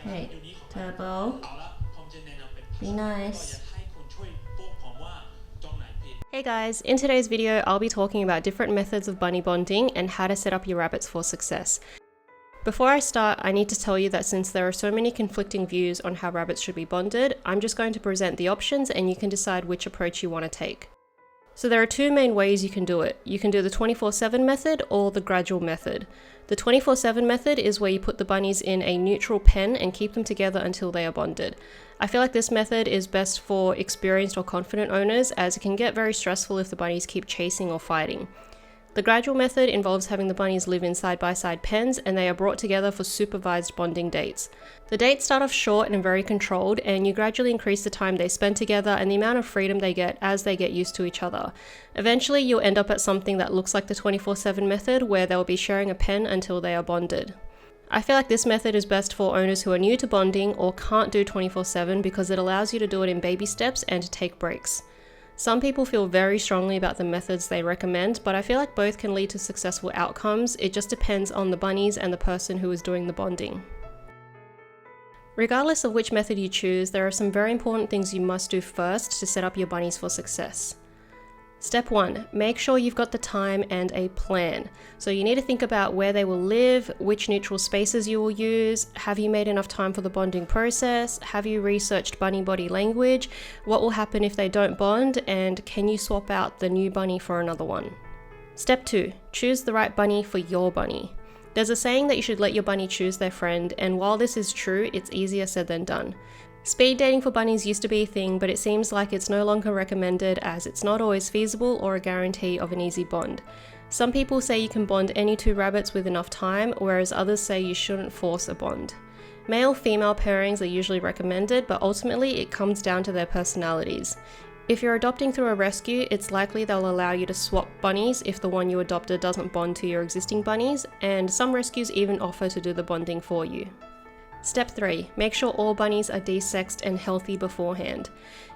Hey, Turbo, be nice. Hey guys, in today's video I'll be talking about different methods of bunny bonding and how to set up your rabbits for success. Before I start, I need to tell you that since there are so many conflicting views on how rabbits should be bonded, I'm just going to present the options and you can decide which approach you want to take. So there are two main ways you can do it. You can do the 24/7 method or the gradual method. The 24/7 method is where you put the bunnies in a neutral pen and keep them together until they are bonded. I feel like this method is best for experienced or confident owners, as it can get very stressful if the bunnies keep chasing or fighting. The gradual method involves having the bunnies live in side-by-side pens, and they are brought together for supervised bonding dates. The dates start off short and very controlled, and you gradually increase the time they spend together and the amount of freedom they get as they get used to each other. Eventually, you'll end up at something that looks like the 24/7 method, where they'll be sharing a pen until they are bonded. I feel like this method is best for owners who are new to bonding or can't do 24/7 because it allows you to do it in baby steps and to take breaks. Some people feel very strongly about the methods they recommend, but I feel like both can lead to successful outcomes. It just depends on the bunnies and the person who is doing the bonding. Regardless of which method you choose, there are some very important things you must do first to set up your bunnies for success. Step 1, make sure you've got the time and a plan. So you need to think about where they will live, which neutral spaces you will use, have you made enough time for the bonding process, have you researched bunny body language, what will happen if they don't bond, and can you swap out the new bunny for another one. Step 2, choose the right bunny for your bunny. There's a saying that you should let your bunny choose their friend, and while this is true, it's easier said than done. Speed dating for bunnies used to be a thing, but it seems like it's no longer recommended, as it's not always feasible or a guarantee of an easy bond. Some people say you can bond any two rabbits with enough time, whereas others say you shouldn't force a bond. Male-female pairings are usually recommended, but ultimately it comes down to their personalities. If you're adopting through a rescue, it's likely they'll allow you to swap bunnies if the one you adopted doesn't bond to your existing bunnies, and some rescues even offer to do the bonding for you. Step 3, make sure all bunnies are desexed and healthy beforehand.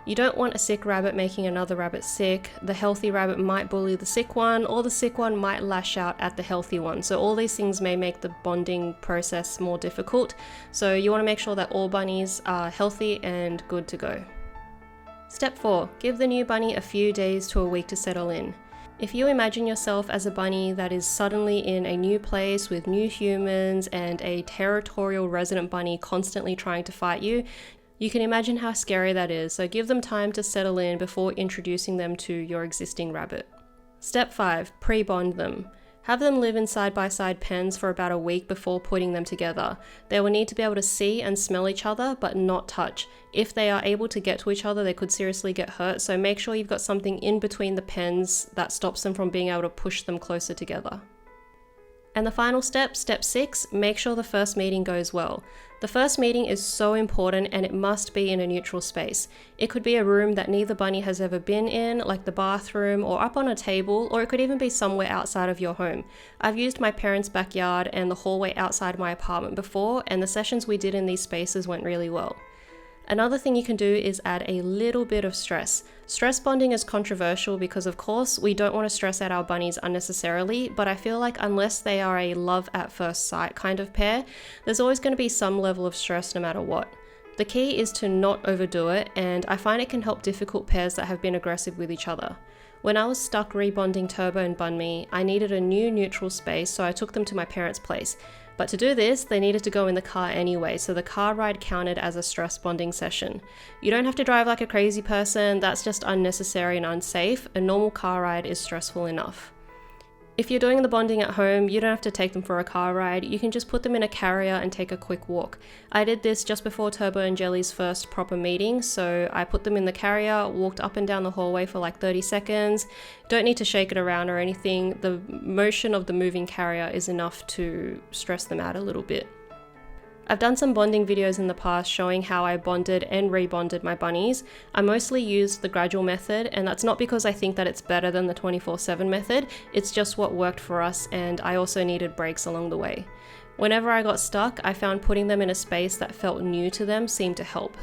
You don't want a sick rabbit making another rabbit sick. The healthy rabbit might bully the sick one, or the sick one might lash out at the healthy one. So all these things may make the bonding process more difficult. So you want to make sure that all bunnies are healthy and good to go. Step 4, give the new bunny a few days to a week to settle in. If you imagine yourself as a bunny that is suddenly in a new place with new humans and a territorial resident bunny constantly trying to fight you, you can imagine how scary that is, so give them time to settle in before introducing them to your existing rabbit. Step 5, pre-bond them. Have them live in side-by-side pens for about a week before putting them together. They will need to be able to see and smell each other, but not touch. If they are able to get to each other, they could seriously get hurt, so make sure you've got something in between the pens that stops them from being able to push them closer together. And the final step, step 6, make sure the first meeting goes well. The first meeting is so important, and it must be in a neutral space. It could be a room that neither bunny has ever been in, like the bathroom or up on a table, or it could even be somewhere outside of your home. I've used my parents' backyard and the hallway outside my apartment before, and the sessions we did in these spaces went really well. Another thing you can do is add a little bit of stress. Stress bonding is controversial because, of course, we don't want to stress out our bunnies unnecessarily, but I feel like unless they are a love at first sight kind of pair, there's always going to be some level of stress no matter what. The key is to not overdo it, and I find it can help difficult pairs that have been aggressive with each other. When I was stuck rebonding Turbo and Bunny, I needed a new neutral space, so I took them to my parents' place. But to do this, they needed to go in the car anyway, so the car ride counted as a stress bonding session. You don't have to drive like a crazy person, that's just unnecessary and unsafe. A normal car ride is stressful enough. If you're doing the bonding at home, you don't have to take them for a car ride. You can just put them in a carrier and take a quick walk. I did this just before Turbo and Jelly's first proper meeting, so I put them in the carrier, walked up and down the hallway for like 30 seconds. Don't need to shake it around or anything. The motion of the moving carrier is enough to stress them out a little bit. I've done some bonding videos in the past showing how I bonded and rebonded my bunnies. I mostly used the gradual method, and that's not because I think that it's better than the 24/7 method, it's just what worked for us, and I also needed breaks along the way. Whenever I got stuck, I found putting them in a space that felt new to them seemed to help.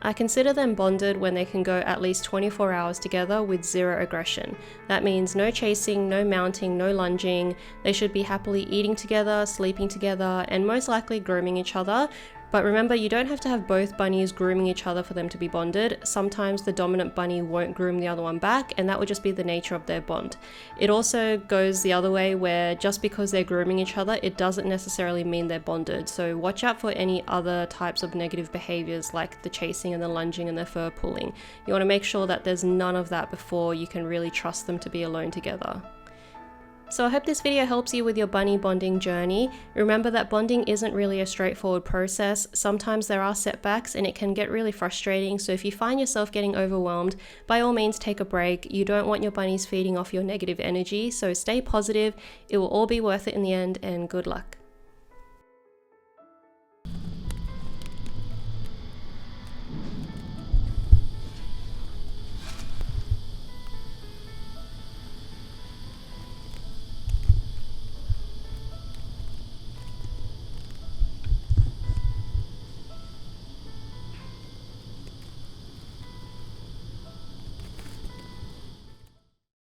I consider them bonded when they can go at least 24 hours together with zero aggression. That means no chasing, no mounting, no lunging. They should be happily eating together, sleeping together, and most likely grooming each other. But remember, you don't have to have both bunnies grooming each other for them to be bonded. Sometimes the dominant bunny won't groom the other one back, and that would just be the nature of their bond. It also goes the other way, where just because they're grooming each other, it doesn't necessarily mean they're bonded. So watch out for any other types of negative behaviors like the chasing and the lunging and the fur pulling. You want to make sure that there's none of that before you can really trust them to be alone together. So I hope this video helps you with your bunny bonding journey. Remember that bonding isn't really a straightforward process. Sometimes there are setbacks and it can get really frustrating. So if you find yourself getting overwhelmed, by all means take a break. You don't want your bunnies feeding off your negative energy. So stay positive. It will all be worth it in the end, and good luck.